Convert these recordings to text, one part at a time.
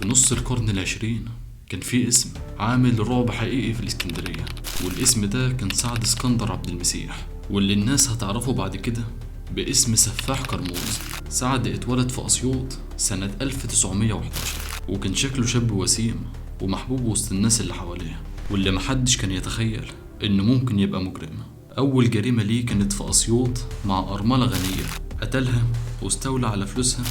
في نص القرن العشرين كان في اسم عامل رعب حقيقي في الإسكندرية، والاسم ده كان سعد اسكندر عبد المسيح، واللي الناس هتعرفه بعد كده باسم سفاح كرموز. سعد اتولد في أسيوط سنة 1911، وكان شكله شاب وسيم ومحبوب وسط الناس اللي حواليه، واللي محدش كان يتخيل إنه ممكن يبقى مجرم. أول جريمة ليه كانت في أسيوط مع أرملة غنية، قتلها واستولى على فلوسها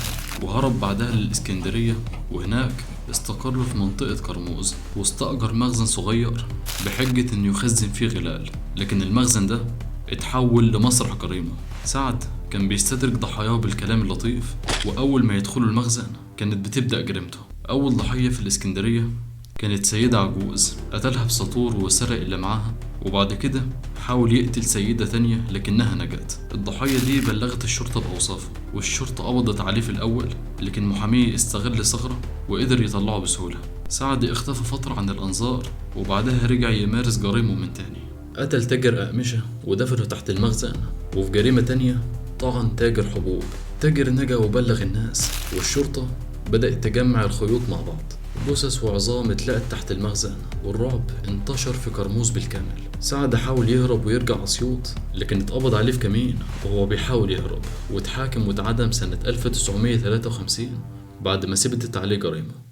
وهرب بعدها للإسكندرية، وهناك استقر في منطقة كرموز واستأجر مخزن صغير بحجة إنه يخزن فيه غلال، لكن المخزن ده اتحول لمسرح جريمة. سعد كان بيستدرج ضحاياه بالكلام اللطيف، وأول ما يدخلوا المخزن كانت بتبدأ جريمته. أول ضحية في الإسكندرية كانت سيدة عجوز، قتلها بسطور وسرق اللي معاها، وبعد كده حاول يقتل سيدة تانية لكنها نجت. الضحية دي بلغت الشرطة بأوصافه، والشرطة قبضت عليه في الأول، لكن محاميه استغل ثغرة وقدر يطلعه بسهولة. سعد اختفى فترة عن الأنظار، وبعدها رجع يمارس جريمه من تاني. قتل تاجر أقمشة ودفنه تحت المخزن، وفي جريمة تانية طعن تاجر حبوب. تاجر نجا وبلغ الناس، والشرطة بدأت تجمع الخيوط مع بعض. جثث وعظام اتلقت تحت المخزن، والرعب انتشر في كرموز بالكامل. سعد حاول يهرب ويرجع أسيوط، لكن اتقبض عليه في كمين وهو بيحاول يهرب، واتحاكم واتعدم سنة 1953 بعد ما ثبتت عليه جريمة.